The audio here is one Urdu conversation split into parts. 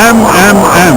MMM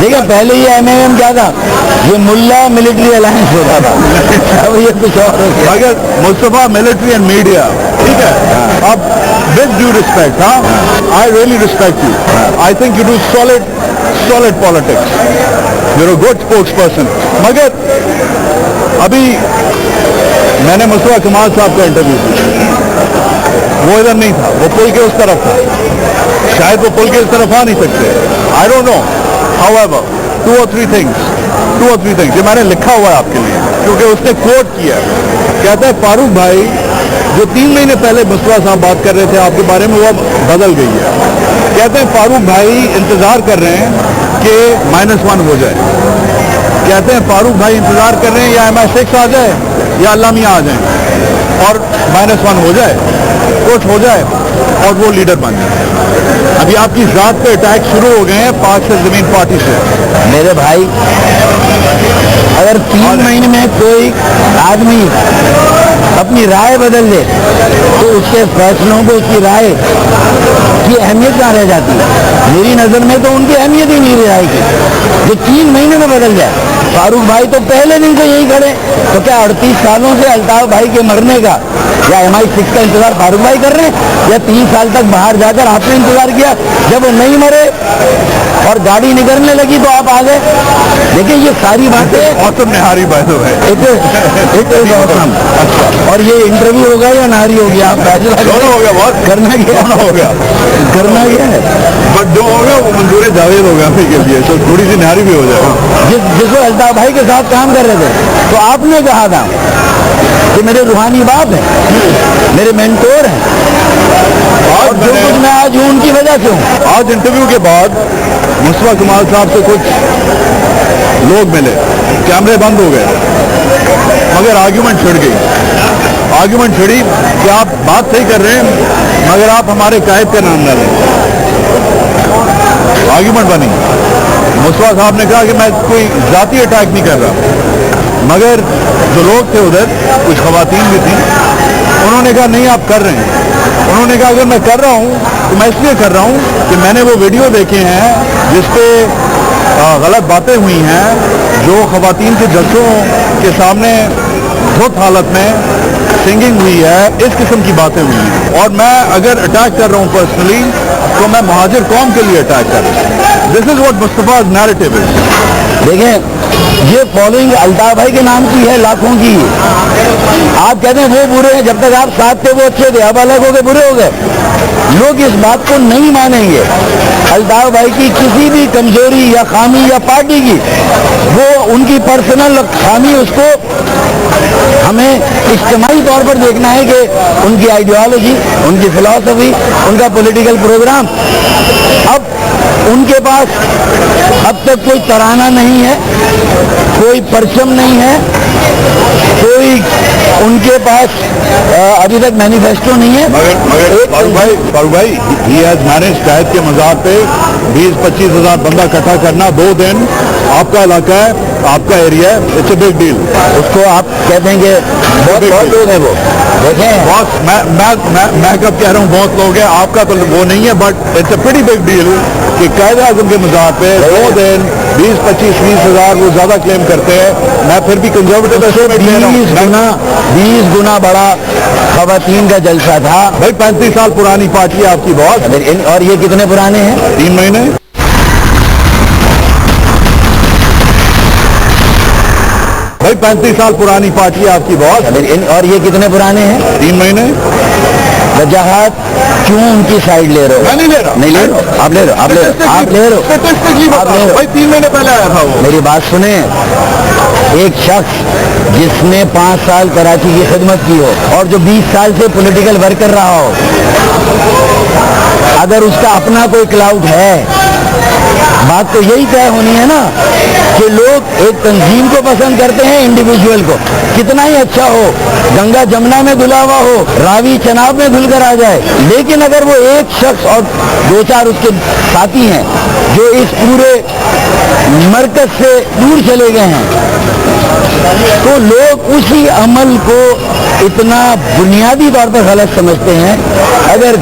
دیکھیں پہلے یہ MMM کیا تھا, یہ ملا ملٹری الائنس ہوتا تھا, اب یہ کچھ اور ہو گیا. مگر مصطفیٰ ملٹری اینڈ میڈیا, ٹھیک ہے, اب with due respect, I really respect you, I think you do solid politics, you're a good spokesperson. مگر ابھی میں نے مصطفیٰ کمال صاحب کا انٹرویو کیا, وہ ادھر نہیں تھا, وہ پل کے اس طرف تھا, شاید وہ پل کے اس طرف آ نہیں سکتے, I don't know. However, two or three things یہ میں نے لکھا ہوا ہے آپ کے لیے, کیونکہ اس نے کوٹ کیا, کہتا ہے فاروق بھائی جو 3 مہینے پہلے مصطفیٰ صاحب بات کر رہے تھے آپ کے بارے میں, وہ اب بدل گئی ہے. کہتے ہیں فاروق بھائی انتظار کر رہے ہیں کہ -1 ہو جائے, کہتے ہیں فاروق بھائی انتظار کر رہے ہیں یا MI6 آ جائے یا علامہ آ جائیں اور -1 ہو جائے, کچھ ہو جائے اور وہ لیڈر بن جائے. ابھی آپ کی ذات پہ اٹیک شروع ہو گئے ہیں پاک سے زمین پارٹی سے. میرے بھائی اگر 3 مہینے میں کوئی آدمی اپنی رائے بدل دے تو اس کے فیصلوں کو, اس کی رائے کی اہمیت کہاں رہ جاتی ہے؟ میری نظر میں تو ان کی اہمیت ہی نہیں رہی کی, جو 3 مہینے میں بدل جائے. فاروق بھائی تو پہلے دن سے یہی کھڑے, تو کیا 38 سالوں سے الطاف بھائی کے مرنے کا یا MI6 کا انتظار فاروق بھائی کر رہے ہیں, یا 3 سال تک باہر جا کر آپ نے انتظار کیا, جب وہ نہیں مرے اور گاڑی نکلنے لگی تو آپ آ گئے. دیکھیں یہ ساری باتیں موسم نہاری بات ہے. اور یہ انٹرویو ہوگا یا نہاری ہوگی, آپ فیصلہ دونوں ہو گیا, بہت کرنا کیا ہو گیا, ہے. بٹ جو ہوگا وہ منظور جاوید ہوگا آپ کے لیے, تو تھوڑی سی نہاری بھی ہو جائے. جس کو الطاف بھائی کے ساتھ کام کر رہے تھے تو آپ نے کہا تھا کہ میرے روحانی باپ ہیں, میرے مینٹور ہیں, اور جو کچھ میں آج ہوں ان کی وجہ سے ہوں. آج انٹرویو کے بعد مصطفیٰ کمال صاحب سے کچھ لوگ ملے, کیمرے بند ہو گئے, مگر آرگیومنٹ چھڑ گئی. آرگیومنٹ چھڑی کہ آپ بات صحیح کر رہے ہیں مگر آپ ہمارے قائد کا نام نہ لیں. آرگیومنٹ بنی. مصطفیٰ صاحب نے کہا کہ میں کوئی ذاتی اٹیک نہیں کر رہا, مگر جو لوگ تھے ادھر, کچھ خواتین بھی تھیں, انہوں نے کہا نہیں آپ کر رہے ہیں. انہوں نے کہا اگر میں کر رہا ہوں تو میں اس لیے کر رہا ہوں کہ میں نے وہ ویڈیو دیکھے ہیں جس پہ غلط باتیں ہوئی ہیں, جو خواتین کے ججوں کے سامنے دھت حالت میں سنگنگ ہوئی ہے, اس قسم کی باتیں ہوئی ہیں. اور میں اگر اٹیک کر رہا ہوں پرسنلی تو میں مہاجر قوم کے لیے اٹیک کر رہا ہوں. This is what Mustafa narrative is. دیکھیں یہ فالوئنگ الطاف بھائی کے نام کی ہے, لاکھوں کی. آپ کہتے ہیں وہ برے ہیں, جب تک آپ ساتھ تھے وہ اچھے تھے, اب الگ ہو گئے برے ہو گئے. لوگ اس بات کو نہیں مانیں گے. الطاف بھائی کی کسی بھی کمزوری یا خامی یا پارٹی کی, وہ ان کی پرسنل خامی, اس کو ہمیں اجتماعی طور پر دیکھنا ہے کہ ان کی آئیڈیالوجی, ان کی فلاسفی, ان کا پولیٹیکل پروگرام. اب ان کے پاس اب تک کوئی ترانہ نہیں ہے, کوئی پرچم نہیں ہے, کوئی ان کے پاس ابھی تک مینیفیسٹو نہیں ہے. مگر فاروق بھائی ہی ہیز مینیج قائد کے مزار پہ 20-25 ہزار بندہ اکٹھا کرنا 2 دن. آپ کا علاقہ ہے, آپ کا ایریا ہے, اٹس اے بگ ڈیل. اس کو آپ کہتے ہیں کہ بہت لوگ ہیں, وہ دیکھیں بہت, میں کب کہہ رہا ہوں بہت لوگ ہیں, آپ کا تو وہ نہیں ہے, but it's a pretty big deal کہ قائد اعظم کے مزار پہ 2 دن 20-25-20 ہزار وہ زیادہ کلیم کرتے ہیں. میں پھر بھی کنزرویٹو 20 گنا بڑا خواتین کا جلسہ تھا. بھائی 35 سال پرانی پارٹی ہے آپ کی بہت, اور یہ کتنے پرانے ہیں؟ 3 مہینے. بھائی 35 سال پرانی پارٹی ہے آپ کی بہت, اور یہ کتنے پرانے ہیں؟ 3 مہینے. وجاہت کیوں ان کی سائڈ لے رہے ہو؟ میں نہیں لے رہا, نہیں لے رہے, آپ لے رہے, آپ لے رہے, آپ لے رہے. بھائی 3 مہینے پہلے آیا تھا وہ. میری بات سنیں, ایک شخص جس نے 5 سال کراچی کی خدمت کی ہو اور جو 20 سال سے پولیٹیکل ورکر رہا ہو, اگر اس کا اپنا کوئی کلاؤڈ ہے, بات تو یہی طے ہونی ہے نا کہ لوگ ایک تنظیم کو پسند کرتے ہیں, انڈیویجول کو, کتنا ہی اچھا ہو, گنگا جمنا میں دھلا ہوا ہو, راوی چناب میں دھل کر آ جائے. لیکن اگر وہ ایک شخص اور 2-4 اس کے ساتھی ہیں جو اس پورے مرکز سے دور چلے گئے ہیں تو لوگ اسی عمل کو اتنا بنیادی طور پر غلط سمجھتے ہیں. اگر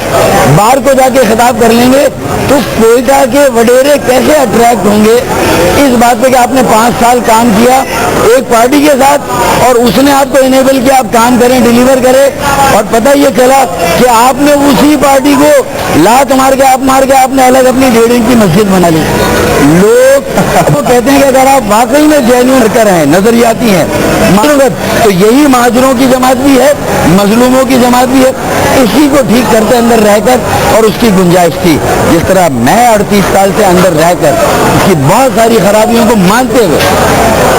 بار کو جا کے خطاب کر لیں گے تو کوئٹہ کے وڈیرے کیسے اٹریکٹ ہوں گے اس بات پہ کہ آپ نے 5 سال کام کیا ایک پارٹی کے ساتھ اور اس نے آپ کو انیبل کیا آپ کام کریں ڈیلیور کریں اور پتہ یہ چلا کہ آپ نے اسی پارٹی کو لات مار کے آپ نے الگ اپنی 1.5 انچ کی مسجد بنا لی. لوگ وہ کہتے ہیں کہ اگر آپ واقعی میں جینوئن کر رہے ہیں نظریاتی ہیں تو یہی مہاجروں کی جماعت بھی ہے مظلوموں کی جماعت بھی ہے. اسی کو ٹھیک کرتے اندر رہ کر اور اس کی گنجائش تھی جس طرح میں 38 سال سے اندر رہ کر اس کی بہت ساری خرابیوں کو مانتے ہوئے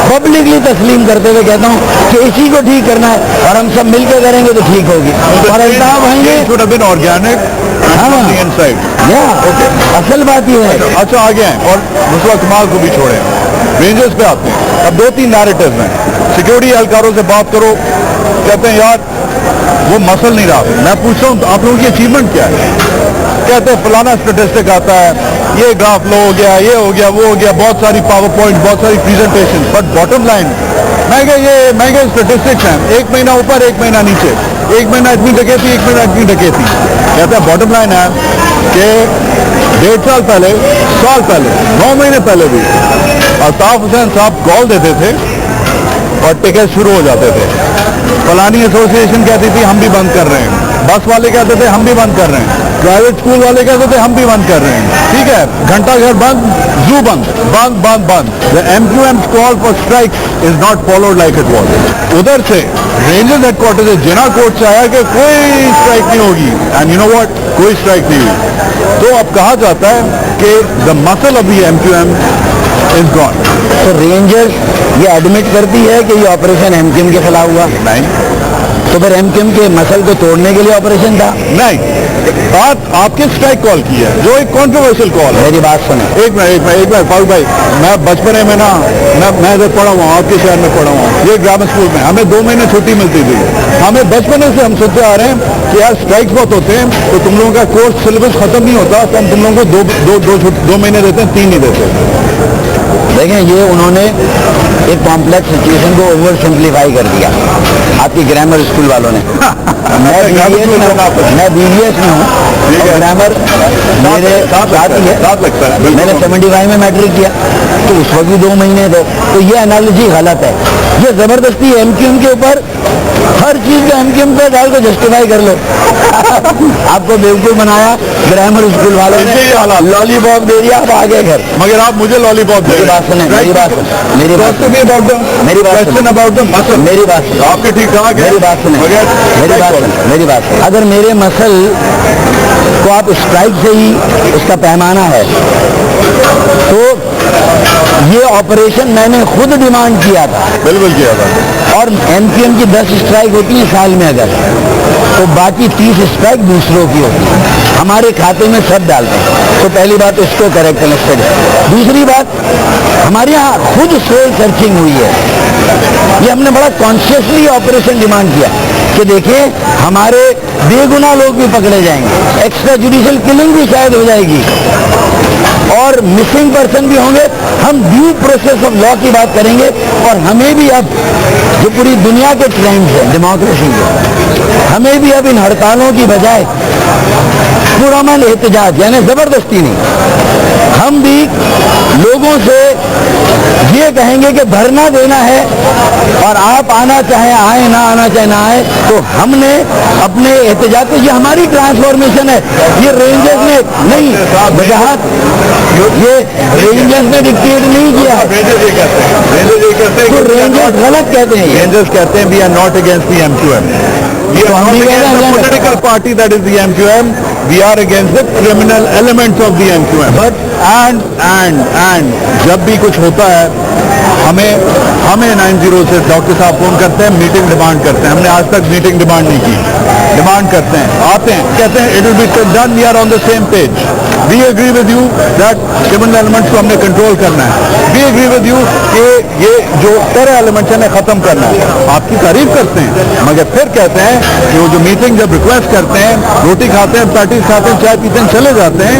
پبلکلی تسلیم کرتے ہوئے کہتا ہوں کہ اسی کو ٹھیک کرنا ہے اور ہم سب مل کے کریں گے تو ٹھیک ہوگی اور الطاف آئیں گے. اصل بات یہ ہے. اچھا آگے ہیں اور مصطفیٰ کمال کو بھی چھوڑیں رینجرز پہ آتے ہیں. اب 2-3 نیریٹیوز ہیں. سیکورٹی اہلکاروں سے بات کرو کہتے ہیں یار وہ مسل نہیں رہا. میں پوچھتا ہوں آپ لوگوں کی اچیومنٹ کیا ہے کہتے ہیں فلانا اسٹیٹسٹک آتا ہے یہ گراف لو ہو گیا یہ ہو گیا وہ ہو گیا بہت ساری پاور پوائنٹ بہت ساری پریزنٹیشن بٹ باٹم لائن مہنگے اسٹیٹسٹکس ہیں 1 مہینہ اوپر 1 مہینہ نیچے 1 مہینہ اتنی ڈکیتی 1 مہینہ اتنی ڈکیتی. کہتے ہیں باٹم لائن ہے کہ 1.5 سال پہلے 9 مہینے پہلے بھی الطاف حسین صاحب کال دیتے تھے اور ٹکٹ شروع ہو جاتے تھے. فلانی ایسوسی ایشن کہتی تھی ہم بھی بند کر رہے ہیں. بس والے کہتے تھے ہم بھی بند کر رہے ہیں. پرائیویٹ اسکول والے کہتے تھے ہم بھی بند کر رہے ہیں. ٹھیک ہے گھنٹہ گھر بند زو بند. The MQM's call for strikes is not followed like it was. ادھر سے رینجرز ہیڈ کوارٹر سے جنا کوٹ سے آیا کہ کوئی اسٹرائک نہیں ہوگی اینڈ یو نو واٹ کوئی اسٹرائک نہیں ہوئی. تو اب کہا جاتا ہے کہ the muscle of the MQM is gone. تو رینجرز یہ ایڈمٹ کرتی ہے کہ یہ آپریشن MQM کے خلاف ہوا نہیں تو پھر MQM کے مسل کو توڑنے کے لیے آپریشن تھا. نہیں بات آپ کے اسٹرائک کال کی ہے جو ایک کانٹروورشل کال ہے. میری بات سنیں ایک منٹ فاروق بھائی میں بچپنے میں نا میں ادھر پڑھا ہوا ہوں آپ کے شہر میں پڑھا ہوا ہوں یہ گرامر اسکول میں ہمیں 2 مہینے چھٹی ملتی تھی. ہمیں بچپنے سے ہم سوچتے آ رہے ہیں کہ یار اسٹرائکس بہت ہوتے ہیں تو تم لوگوں کا کورس سلیبس ختم نہیں ہوتا تو ہم تم لوگوں کو 2 مہینے دیتے ہیں 3 نہیں دیتے. دیکھیں یہ انہوں نے ایک کمپلیکس سچویشن کو اوور سمپلیفائی کر دیا آپ کی گرامر اسکول والوں نے. میں BBS میں ہوں گرامر میرے ساتھ ہی ہے. میں نے 75 میں میٹرک کیا تو اس وقت بھی 2 مہینے تھے. تو یہ انالوجی غلط ہے. یہ زبردستی MQM کے اوپر ہر چیز کا MQM پہ ڈال کو جسٹیفائی کر لو. آپ کو بیوقوف بنایا گرامر اسکول والوں نے لالی پاپ دے دیا آپ آگے گھر مگر آپ مجھے لالی پاپ میری بات سنیں میری بات آپ کے ٹھیک ٹھاک میری بات اگر میرے مسل کو آپ اسٹرائک سے ہی اس کا پیمانہ ہے تو یہ آپریشن میں نے خود ڈیمانڈ کیا تھا. بالکل کیا تھا. اور MQM کی 10 اسٹرائک ہوتی ہیں سال میں اگر تو باقی 30 اسٹرائک دوسروں کی ہوتی ہیں. ہمارے کھاتے میں سب ڈالتے ہیں. تو پہلی بات اس کو کریکٹ انڈرسٹینڈ ہے. دوسری بات ہمارے یہاں خود سول سرچنگ ہوئی ہے. یہ ہم نے بڑا کانشیسلی آپریشن ڈیمانڈ کیا کہ دیکھیں ہمارے بے گناہ لوگ بھی پکڑے جائیں گے ایکسٹرا جوڈیشل کلنگ بھی شاید ہو جائے گی اور مسنگ پرسن بھی ہوں گے. ہم ڈیو پروسیس آف لا کی بات کریں گے اور ہمیں بھی اب جو پوری دنیا کے ٹرینڈز ہیں ڈیموکریسی کے ہمیں بھی اب ان ہڑتالوں کی بجائے پرامن احتجاج یعنی زبردستی نہیں ہم بھی لوگوں سے یہ کہیں گے کہ دھرنا دینا ہے اور آپ آنا چاہیں آئیں نہ آنا چاہیں نہ آئیں تو ہم نے اپنے احتجاج یہ ہماری ٹرانسفارمیشن ہے. یہ رینجرز نے نہیں وجاہت یہ رینجرز نے ڈکٹیٹ نہیں کیا ہے. رینجرز غلط کہتے ہیں. رینجرز کہتے ہیں we are not against the MQM. We are not against the political party that is the MQM. We are against the criminal elements of the MQM. But and جب بھی کچھ ہوتا ہے ہمیں 90 سے ڈاکٹر صاحب فون کرتے ہیں میٹنگ ڈیمانڈ کرتے ہیں. ہم نے آج تک میٹنگ ڈیمانڈ نہیں کی. ڈیمانڈ کرتے ہیں آتے ہیں کہتے ہیں it will be done we are on the same page. We agree with you that criminal elements کو ہم نے کنٹرول کرنا ہے. وی ایگری ود یو کہ یہ جو ٹیرر ایلیمنٹس ہیں ختم کرنا ہے. آپ کی تعریف کرتے ہیں مگر پھر کہتے ہیں کہ وہ جو میٹنگ جب ریکویسٹ کرتے ہیں روٹی کھاتے ہیں پیٹیز کھاتے ہیں چائے پیتے ہیں چلے جاتے ہیں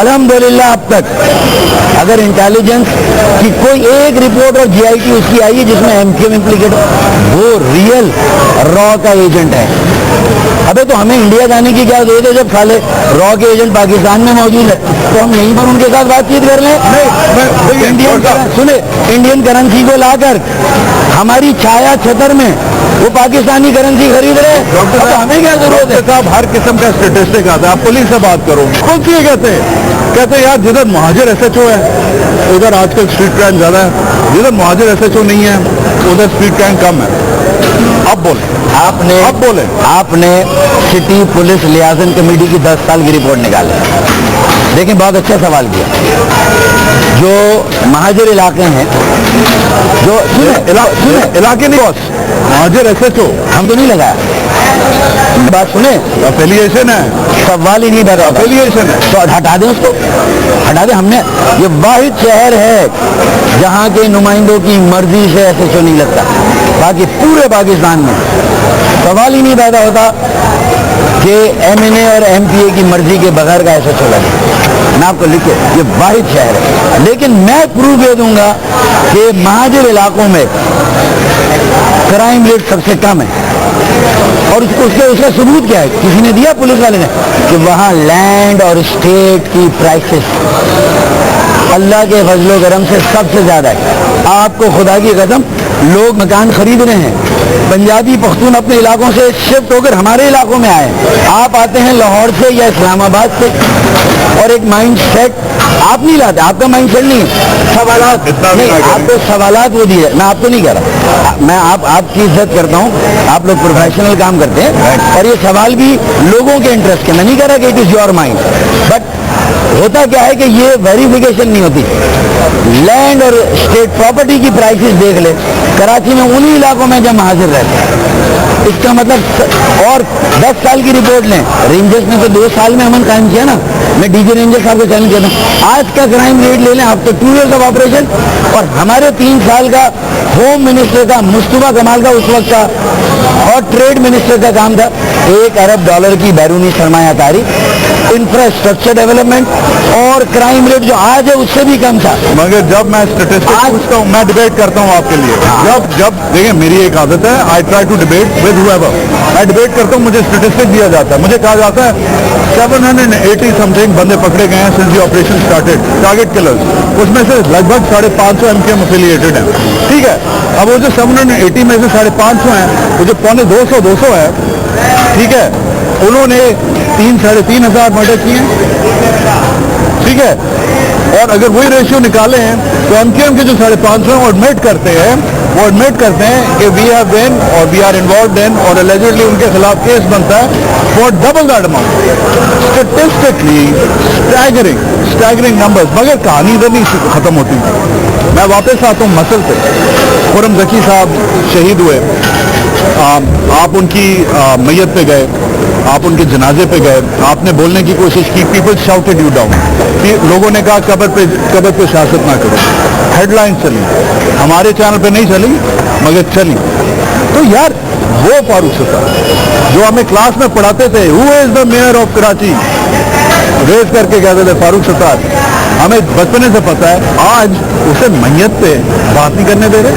الحمدللہ اب تک اگر انٹیلیجنس کی کوئی ایک رپورٹ اور GIT اس کی آئی ہے جس میں MQM امپلیکیٹ ہو، وہ ریئل را کا ایجنٹ ہے. ابے تو ہمیں انڈیا جانے کی کیا ضرورت ہے جب سالے را کے ایجنٹ پاکستان میں موجود ہے؟ تو ہم یہیں پر ان کے ساتھ بات چیت کر لیں. انڈین کرنسی کو لا کر ہماری چھایا چھتر میں وہ پاکستانی کرنسی خرید رہے ہیں، تو ہمیں کیا ضرورت ہے؟ صاحب ہر قسم کا اسٹیٹسٹک آتا ہے. آپ پولیس سے بات کرو، خود یہ کہتے ہیں یار جدھر مہاجر SHO ہے ادھر آج کل اسٹریٹ کرائم زیادہ ہے، جدھر مہاجر SHO نہیں ہے ادھر اسٹریٹ کرائم کم ہے. اب بولیں، آپ نے سٹی پولیس لیازن کمیٹی کی 10 سال کی رپورٹ نکالی. دیکھیں بہت اچھا سوال کیا. جو مہاجر علاقے ہیں، جو علاقے نہیں باس مہاجر SHO ہم تو نہیں لگایا. بات سنیں، افیلیشن ہے، سوال ہی نہیں پیدا ہوتا. افیلیشن ہے تو ہٹا دیں، اس کو ہٹا دیں. ہم نے یہ واحد شہر ہے جہاں کے نمائندوں کی مرضی سے SHO نہیں لگتا. باقی پورے پاکستان میں سوال ہی نہیں پیدا ہوتا کہ MNA اور MPA کی مرضی کے بغیر کا SHO لگے. میں آپ کو لکھے یہ واحد شہر ہے. لیکن میں پروف دے دوں گا کہ مہاجر علاقوں میں کرائم ریٹ سب سے کم ہے. اور اس کا ثبوت کیا ہے؟ کسی نے دیا، پولیس والے نے، کہ وہاں لینڈ اور اسٹیٹ کی پرائسز اللہ کے فضل و کرم سے سب سے زیادہ ہے. آپ کو خدا کی قسم لوگ مکان خرید رہے ہیں. پنجابی پختون اپنے علاقوں سے شفٹ ہو کر ہمارے علاقوں میں آئے. آپ آتے ہیں لاہور سے یا اسلام آباد سے، اور ایک مائنڈ سیٹ آپ نہیں لاتے. آپ کا مائنڈ سیٹ نہیں ہے، سوالات نہیں، آپ کو سوالات وہ دیے. میں آپ کو نہیں کہہ رہا، میں آپ کی عزت کرتا ہوں، آپ لوگ پروفیشنل کام کرتے ہیں، اور یہ سوال بھی لوگوں کے انٹرسٹ کے. میں نہیں کہہ رہا کہ it is your mind, but ہوتا کیا ہے کہ یہ ویریفیکیشن نہیں ہوتی. لینڈ اور اسٹیٹ پراپرٹی کی پرائسز دیکھ لے کراچی میں انہی علاقوں میں جب مہاجر رہتے ہیں. اس کا مطلب، اور 10 سال کی رپورٹ لیں. رینجرز نے تو 2 سال میں امن قائم کیا نا. میں DG رینجر صاحب کو چیلنج کرتا ہوں، آج کا کرائم ریٹ لے لیں آپ تو 2 years آف آپریشن، اور ہمارے 3 سال کا ہوم منسٹر کا مصطفیٰ کمال کا اس وقت کا اور ٹریڈ منسٹر کا کام تھا $1 ارب کی بیرونی سرمایہ کاری، انفراسٹرکچر ڈیولپمنٹ، اور کرائم ریٹ جو آج ہے اس سے بھی کم تھا. مگر جب میں اسٹیٹسٹک پوچھتا ہوں، میں ڈبیٹ کرتا ہوں آپ کے لیے. جب دیکھیں میری ایک عادت ہے، I try to debate with whoever. میں ڈبیٹ کرتا ہوں، مجھے اسٹیٹسٹک دیا جاتا ہے. مجھے کہا جاتا ہے 780 سم تھنگ بندے پکڑے گئے ہیں since the operation started, target killers. اس میں سے لگ بھگ 550 MQM افیلیٹڈ ہیں. ٹھیک ہے، اب وہ جو 780 میں سے 550 ہیں، وہ جو 250 ہے، ٹھیک ہے، انہوں نے 3,500 مرڈر کیے ہیں. ٹھیک ہے، اور اگر وہی ریشیو نکالے ہیں تو MQM کے جو 550 ہیں وہ ایڈمٹ کرتے ہیں کہ وی ہیو بین اور وی آر انوالوڈ ان، اور الیجڈلی ان کے خلاف کیس بنتا ہے for double that amount. Statistically staggering numbers. مگر کہانی ادھر نہیں ختم ہوتی. میں واپس آتا ہوں مسل پہ. خرم ذکی صاحب شہید ہوئے، آپ ان کی میت پہ گئے، آپ ان کے جنازے پہ گئے، آپ نے بولنے کی کوشش کی، پیپل شاؤٹڈ یو ڈاؤن. لوگوں نے کہا قبر پہ سیاست نہ کرو. ہیڈ لائن چلی، ہمارے چینل پہ نہیں چلی مگر چلی. تو یار وہ فاروق ستار جو ہمیں کلاس میں پڑھاتے تھے، ہو از دا میئر آف کراچی، ریز کر کے کہتے تھے فاروق ستار، ہمیں بچپنے سے پتہ ہے. آج اسے میت پہ بات نہیں کرنے دے رہے.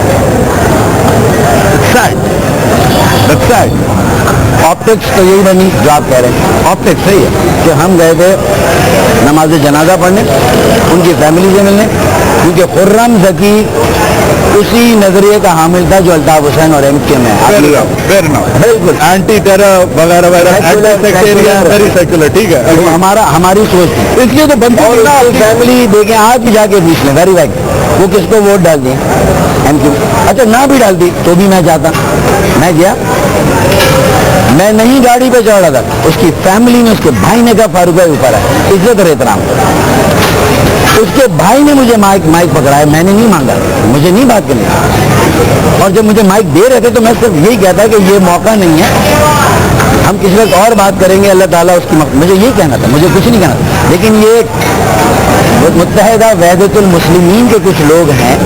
آپٹکس تو یہی بنی جو آپ کہہ رہے ہیں. آپٹکس صحیح ہے کہ ہم گئے تھے نماز جنازہ پڑھنے، ان کی فیملی سے ملنے، کیونکہ خرم ذکی اسی نظریے کا حامل تھا جو الطاف حسین اور MQM ہے. بالکل اینٹی ٹیرر وغیرہ ٹھیک ہے، ہماری سوچ تھی. اس لیے تو بنتا فیملی دیکھیں، آج بھی جا کے پوچھ لیں ویری رائٹ وہ کس کو ووٹ ڈال دیں MQM. اچھا نہ بھی ڈال دی تو بھی میں جاتا. میں گیا، میں نہیں گاڑی پہ چڑھ رہا تھا، اس کی فیملی نے، اس کے بھائی نے کہا فاروق بھائی اوپر ہے، عزت اور احترام. اس کے بھائی نے مجھے مائک پکڑایا، میں نے نہیں مانگا، مجھے نہیں بات کرنی. اور جب مجھے مائک دے رہے تھے تو میں صرف یہی کہتا کہ یہ موقع نہیں ہے، ہم کسی وقت اور بات کریں گے، اللہ تعالیٰ اس کی مجھے یہ کہنا تھا، مجھے کچھ نہیں کہنا تھا. لیکن یہ متحدہ وحدت المسلمین کے کچھ لوگ ہیں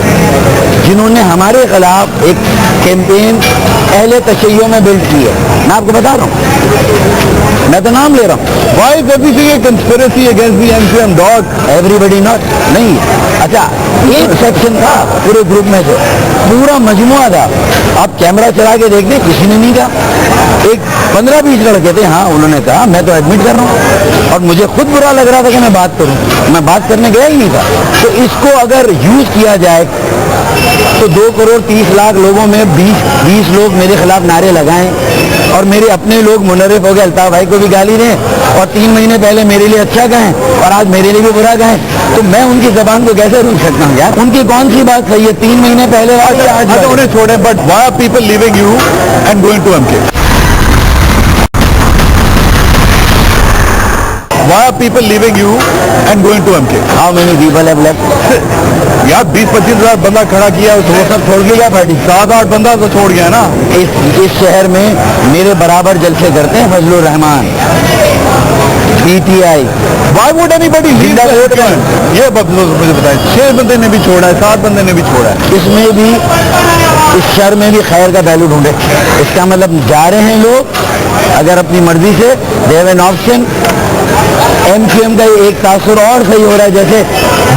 جنہوں نے ہمارے خلاف ایک کیمپین اہل تشیع میں بلڈ کی ہے. میں آپ کو بتا رہا ہوں میں تو نام لے رہا ہوں. Why is everything a conspiracy against the MQM dog? Every not نہیں. اچھا ایک سیکشن تھا پورے گروپ میں سے, پورا مجموعہ تھا, آپ کیمرہ چلا کے دیکھ دیں, کسی نے نہیں کہا. ایک 15-20 لڑکے تھے, ہاں انہوں نے کہا میں تو ایڈمٹ کر رہا ہوں, اور مجھے خود برا لگ رہا تھا کہ میں بات کروں, میں بات کرنے گیا ہی نہیں تھا. تو اس کو اگر یوز کیا جائے تو 2 کروڑ 30 لاکھ لوگوں میں 20 لوگ میرے خلاف نعرے لگائیں, اور میرے اپنے لوگ منرف ہو گئے, الطاف بھائی کو بھی گالی دیں, اور 3 مہینے پہلے میرے لیے اچھا کہیں اور آج میرے لیے بھی برا کہیں, تو میں ان کی زبان کو کیسے روک سکتا ہوں یار؟ ان کی کون سی بات صحیح ہے؟ 3 مہینے پہلے آج انہیں چھوڑیں, but why are people leaving you and going to MK? Why are people leaving you and going to MK? How many people have left? یار 20-25 ہزار بندہ کھڑا کیا, وہ سب چھوڑ کے گیا پارٹی. 7-8 بندہ تو چھوڑ گیا نا. اس شہر میں میرے برابر جلسے کرتے ہیں فضل الرحمان, PTI. Why would anybody leave the MQM? یہ مجھے بتائیں, 6 بندے نے بھی چھوڑا ہے, 7 بندے نے بھی چھوڑا ہے. اس میں بھی, اس شہر میں بھی خیر کا پہلو ڈھونڈے. اس کا مطلب جا رہے ہیں لوگ اگر اپنی مرضی سے, they have an option. MQM کا ایک تاثر اور صحیح ہو رہا ہے, جیسے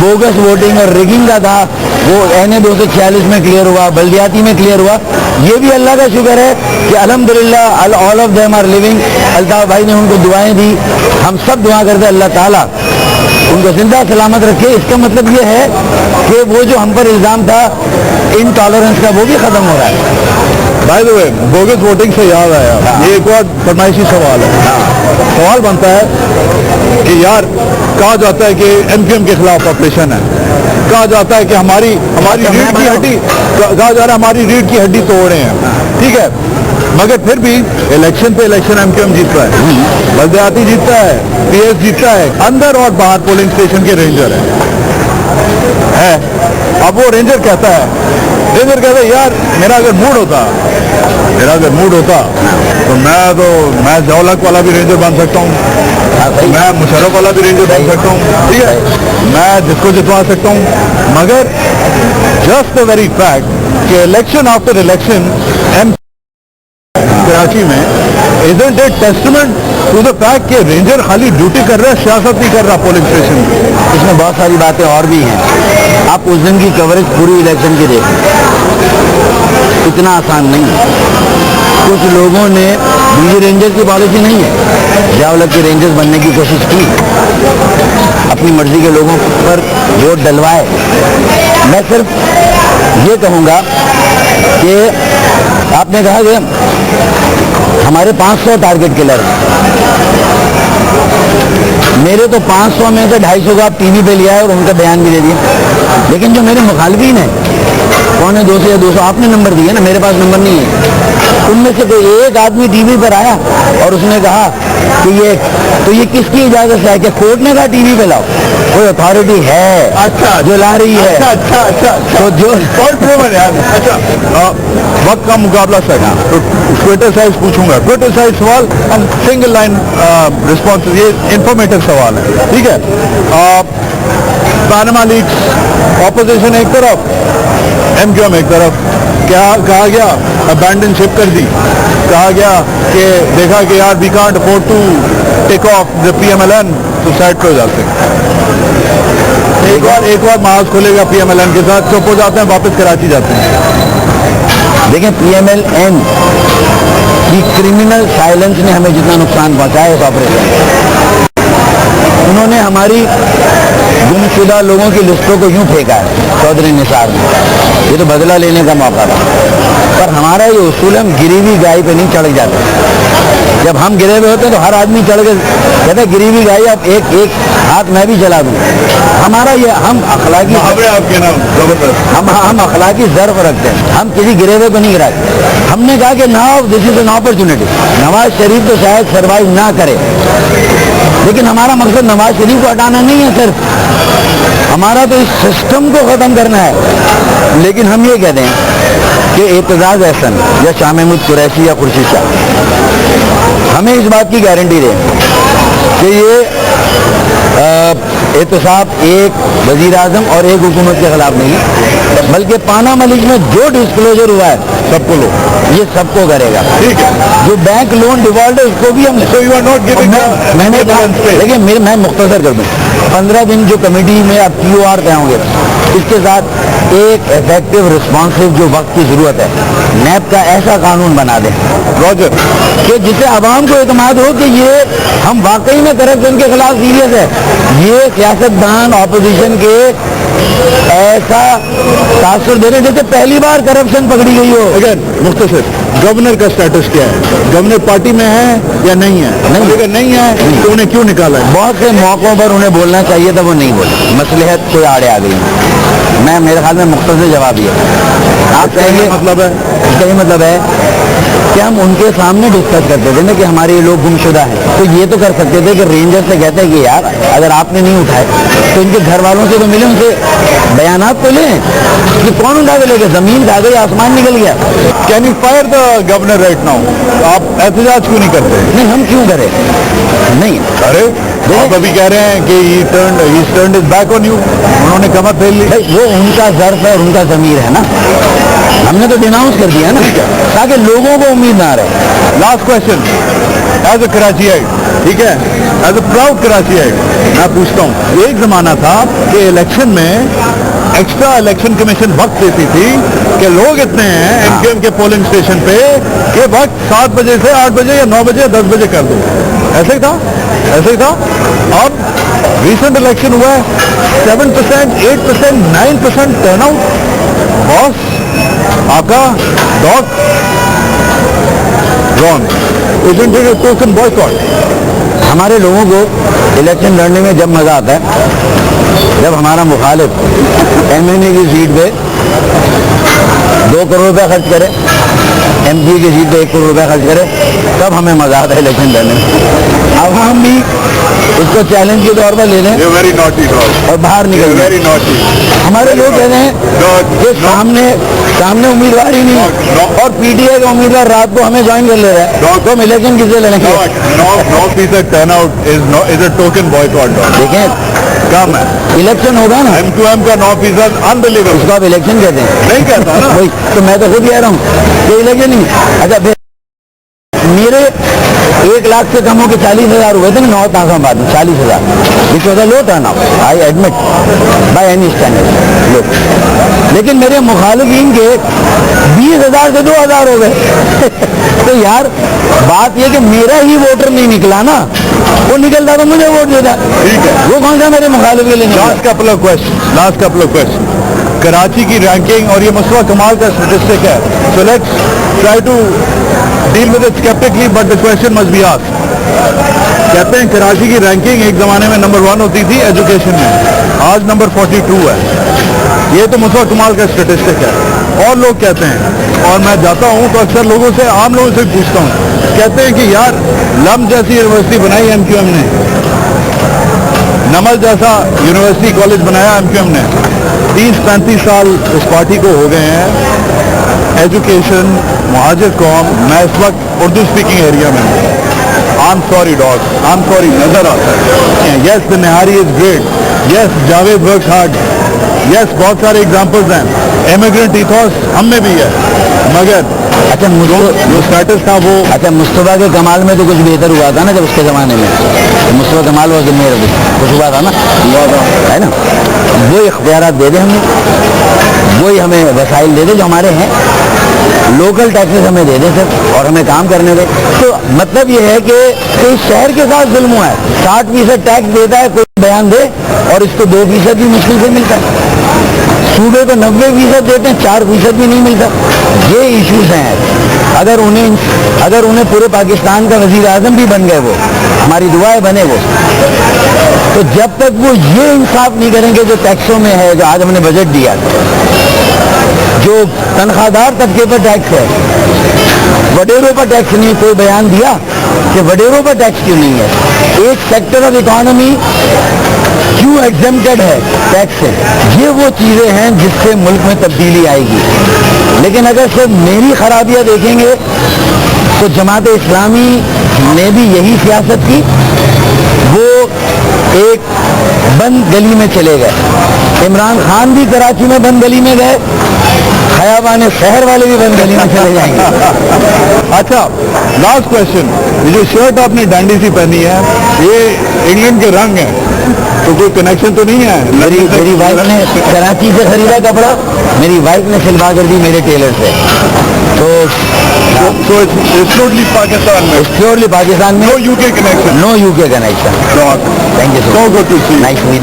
بوگس ووٹنگ اور ریگنگ کا تھا, وہ این 246 میں کلیئر ہوا, بلدیاتی میں کلیئر ہوا. یہ بھی اللہ کا شکر ہے کہ الحمدللہ all of them are living. Altaf بھائی نے ان کو دعائیں دی, ہم سب دعا کرتے ہیں اللہ تعالیٰ ان کو زندہ سلامت رکھے. اس کا مطلب یہ ہے کہ وہ جو ہم پر الزام تھا انٹالرنس کا, وہ بھی ختم ہو رہا ہے. By the way, bogus voting سے یاد آیا, یہ ایک اور فرمائشی سوال ہے. سوال بنتا ہے کہ یار کہا جاتا ہے کہ MQM کے خلاف آپریشن ہے, کہا جاتا ہے کہ ہماری ریڑھ کی ہڈی, کہا جا رہا ہے ہماری ریڑھ کی ہڈی توڑ رہے ہیں, ٹھیک ہے, مگر پھر بھی الیکشن پہ الیکشن MQM جیتتا ہے, بلدیاتی جیتتا ہے, PS جیتتا ہے, اندر اور باہر پولنگ اسٹیشن کے رینجر ہے. اب وہ رینجر کہتا ہے یار میرا اگر موڈ ہوتا تو میں ضیاء-ال-حق والا بھی رینجر بن سکتا ہوں, میں مشرف والا بھی رینجر بن سکتا ہوں, ٹھیک ہے, میں جس کو جتوا سکتا ہوں. مگر جسٹ دا ویری فیکٹ کہ الیکشن آفٹر الیکشن کراچی میں isn't it testament to the fact کہ رینجر خالی ڈیوٹی کر رہا ہے, سیاست نہیں کر رہا پولنگ اسٹیشن میں. اس میں بہت ساری باتیں اور بھی ہیں. آپ اس دن کی کوریج پوری الیکشن کی دیکھیں, اتنا آسان نہیں ہے. کچھ لوگوں نے بی رینجر کی پالیسی نہیں ہے, ضیاء-ال-حق کے رینجرز بننے کی کوشش کی, اپنی مرضی کے لوگوں پر ووٹ ڈلوائے. میں صرف یہ کہوں گا کہ آپ نے کہا کہ ہمارے 500 ٹارگٹ کلر, میرے تو 500 میں سے 250 کو آپ ٹی وی پہ لیا ہے اور ان کا بیان بھی دے دیا, لیکن جو میرے مخالفین ہیں 150 یا 200 آپ نے نمبر دیے نا, میرے پاس نمبر نہیں ہے. ان میں سے کوئی ایک آدمی ٹی وی پر آیا اور اس نے کہا کہ یہ کس کی اجازت سے ہے, کہ کورٹ نے کہا ٹی وی پہ لاؤ, کوئی اتھارٹی ہے اچھا جو لا رہی ہے. اچھا تو جو وقت کا مقابلہ سر, ٹویٹر سائز پوچھوں گا, ٹویٹر سائز سوال ہم سنگل لائن رسپانس, یہ انفارمیٹو سوال ہے, ٹھیک ہے. پاناما لیکس اپوزیشن ایک طرف, MQM ایک طرف, کیا کہا گیا ابینڈن شپ کر دی, کہا گیا کہ دیکھا کہ یار we can't afford to take off the PMLN, تو سائڈ پہ ہو جاتے ہیں. ایک بار محاذ کھولے گا PMLN کے ساتھ, چپ ہو جاتے ہیں, واپس کراچی جاتے ہیں. دیکھیں PMLN کی کرمنل سائلنس نے ہمیں جتنا نقصان پہنچایا اس آپریشن, انہوں نے ہماری گم شدہ لوگوں کی لسٹوں کو یوں پھینکا ہے چودھری نثار میں, یہ تو بدلہ لینے کا موقع تھا. پر ہمارا یہ اصول ہے, ہم گری ہوئی گائے پہ نہیں چڑھ جاتے. جب ہم گرے ہوئے ہوتے ہیں تو ہر آدمی چڑھ کے کہتے ہیں گری ہوئی گائے, اب ایک ہاتھ میں بھی چلا دوں. ہمارا یہ, ہم اخلاقی ہم اخلاقی ضرف رکھتے ہیں, ہم کسی گرے ہوئے کو نہیں گراتے. ہم نے کہا کہ now this is an opportunity. Nawaz Sharif تو شاید سروائیو نہ کرے, لیکن ہمارا مقصد نواز شریف کو ہٹانا نہیں ہے, صرف ہمارا تو اس سسٹم کو ختم کرنا ہے. لیکن ہم یہ کہتے ہیں کہ اعتزاز احسن یا شاہ محمود قریشی یا خورشید شاہ ہمیں اس بات کی گارنٹی دیں کہ یہ احتساب ایک وزیر اعظم اور ایک حکومت کے خلاف نہیں ہے، بلکہ پاناما لیکس میں جو ڈسکلوزر ہوا ہے سب کو لو. یہ سب کو کرے گا. ٹھیک ہے. جو بینک لون ڈیفالٹ ہے اس کو بھی ہم نے So you are not giving میں نے کہا لیکن میں مختصر کر دوں 15 دن جو کمیٹی میں اب QR طے ہوں گے اس کے ساتھ ایک افیکٹو رسپانسو جو وقت کی ضرورت ہے نیب کا ایسا قانون بنا دیں راجر کہ جسے عوام کو اعتماد ہو کہ یہ ہم واقعی میں کرپشن کے خلاف سیریس ہے. یہ سیاستدان اپوزیشن کے ایسا تاثر دے رہے جیسے پہلی بار کرپشن پکڑی گئی ہو. اگین مختصر گورنر کا سٹیٹس کیا ہے؟ گورنر پارٹی میں ہے یا نہیں ہے؟ اگر نہیں ہے تو انہیں کیوں نکالا ہے؟ بہت سے موقعوں پر انہیں بولنا چاہیے تھا وہ نہیں بولے، مصلحت کوئی آڑے آ گئی. میں میرے خیال میں مختصر جواب یہ آپ کہیں گے مطلب ہے اس کا یہ مطلب ہے کہ ہم ان کے سامنے ڈسکس کرتے تھے نا کہ ہمارے یہ لوگ گمشدہ ہیں تو یہ تو کر سکتے تھے کہ رینجر سے کہتے ہیں کہ یار اگر آپ نے نہیں اٹھائے تو ان کے گھر والوں سے تو ملے، ان سے بیانات تو لیں کہ کون اٹھا کے لے گئے، زمین کھا گئی آسمان نکل گیا. Can you fire the governor right now? آپ احتجاج کیوں نہیں کرتے؟ نہیں ہم کیوں کریں؟ نہیں ارے آپ ابھی کہہ رہے ہیں کہ he turned his back on you. انہوں نے کمر پھیل لی. بھائی وہ ان کا ظرف ہے اور ان کا ضمیر ہے نا، ہم نے تو ڈیناؤنس کر دیا نا تاکہ لوگوں کو امید نہ رہے. Last question is a Karachiite, ٹھیک ہے، is a proud Karachiite میں پوچھتا ہوں ایک زمانہ تھا کہ الیکشن میں ایکسٹرا الیکشن کمیشن وقت دیتی تھی کہ لوگ اتنے ہیں MQM کے پولنگ اسٹیشن پہ کہ وقت 7 بجے سے 8 بجے یا 9 بجے 10 بجے کر دو. ایسے ہی تھا. اب ریسنٹ الیکشن ہوا ہے 7%, 8%, 9% ٹرن آؤٹ. باس آقا ڈاک رانگ ایجنٹ ٹوکن بوائکاٹ. ہمارے لوگوں کو الیکشن لڑنے میں جب مزہ آتا ہے جب ہمارا مخالف MNA کی سیٹ پہ 2 کروڑ روپے خرچ کرے، MP کی سیٹ پہ 1 کروڑ روپے خرچ کرے، تب ہمیں مزہ آتا ہے الیکشن لڑنے میں. اب ہم بھی اس کو چیلنج کے طور پر لے لیں ویری ناٹی اور باہر نکل ویری ناٹی. ہمارے لوگ کہتے ہیں کہ سامنے امیدوار ہی نہیں اور PTI کا امیدوار رات کو ہمیں جوائن کر لے رہا ہے تو ہم الیکشن کس سے لڑیں گے؟ 9% turnout is a token boycott. دیکھیں کم ہے. الیکشن ہوگا نا MQM کا 9% اس انبلیویبل. کو آپ الیکشن کہتے ہیں. نہیں کہتا نا. وہی تو میں تو خود کہہ رہا ہوں کہ الیکشن نہیں. اچھا میرے 1 لاکھ سے کم ہو کے 40,000 ہوئے تھے نا 9 تازہ بعد میں 40,000 which was a low turnout I admit by any standard low. لیکن میرے مخالفین کے 20,000 سے 2,000 ہو گئے. تو یار بات یہ کہ میرا ہی ووٹر نہیں نکلا نا، وہ نکلتا تو مجھے ووٹ دیتا. ٹھیک ہے. وہ کون سا میرے مخالف کے لیے نکلا؟ Last couple of question Karachi کی رینکنگ اور یہ مصطفیٰ کمال کا اسٹیٹسٹک ہے. So let's try to deal with it sceptically but the question must be asked. کہتے ہیں کراچی کی رینکنگ ایک زمانے میں نمبر 1 ہوتی تھی ایجوکیشن میں، آج نمبر 42 ہے. یہ تو مصطفیٰ کمال کا اسٹیٹسٹک ہے. اور لوگ کہتے ہیں اور میں جاتا ہوں تو اکثر لوگوں سے عام لوگوں سے پوچھتا ہوں، کہتے ہیں کہ یار لم جیسی یونیورسٹی بنائی MQM نے، نمل جیسا یونیورسٹی کالج بنایا MQM نے. 30-35 سال اس پارٹی کو ہو گئے ہیں. ایجوکیشن مہاجر قوم میں اس وقت اردو اسپیکنگ ایریا میں ہوں. I'm sorry dog, I'm sorry نظر آتا ہے. Yes the Nihari is great, yes Javed works hard, yes بہت سارے ایگزامپلز ہیں. امیگرینٹ ایتھوس ہم میں بھی ہے مگر اچھا جو اسٹیٹس تھا وہ اچھا مصطفیٰ کے کمال میں تو کچھ بہتر ہوا تھا نا جب اس کے زمانے میں مصطفیٰ کمال وہ ذمہ کچھ ہوا تھا نا، ہے نا. وہی اختیارات دے دیں ہمیں، وہی ہمیں وسائل دے دیں جو ہمارے ہیں، لوکل ٹیکسز ہمیں دے دیں سر اور ہمیں کام کرنے دیں. تو مطلب یہ ہے کہ اس شہر کے ساتھ ظلم ہوا ہے. 60% ٹیکس دیتا ہے کوئی بیان دے اور اس کو 2% بھی مشکل سے ملتا ہے. صوبے کو 90% دیتے ہیں 4% بھی نہیں ملتا. یہ ایشوز ہیں. اگر انہیں پورے پاکستان کا وزیر اعظم بھی بن گئے وہ، ہماری دعائیں بنے وہ، تو جب تک وہ یہ انصاف نہیں کریں گے جو ٹیکسوں میں ہے، جو آج ہم نے بجٹ دیا، جو تنخواہ دار طبقے پر ٹیکس ہے، وڈیروں پر ٹیکس نہیں. کوئی بیان دیا کہ وڈیروں پر ٹیکس کیوں نہیں ہے؟ ایک سیکٹر آف اکانومی کیوں ایگزمپٹڈ ہے ٹیکس سے؟ یہ وہ چیزیں ہیں جس سے ملک میں تبدیلی آئے گی. لیکن اگر صرف میری خرابیاں دیکھیں گے تو جماعت اسلامی نے بھی یہی سیاست کی. وہ ایک بند گلی میں چلے گئے. عمران خان بھی کراچی میں بند گلی میں گئے, خیابان شہر والے بھی بند گلی میں چلے جائیں گے. اچھا, لاسٹ کوشچن, یہ جو شرٹ آپ نے ڈانڈی سی پہنی ہے یہ انگلینڈ کے رنگ ہیں, تو کوئی کنیکشن تو نہیں ہے؟ میری وائف نے کراچی سے خریدا کپڑا, میری وائف نے سلوا کر دی میرے ٹیلر سے. تو ٹوٹلی پاکستان میں, پیورلی پاکستان میں, no U K connection. No U K connection. Thank thank you so good to see. Nice meat.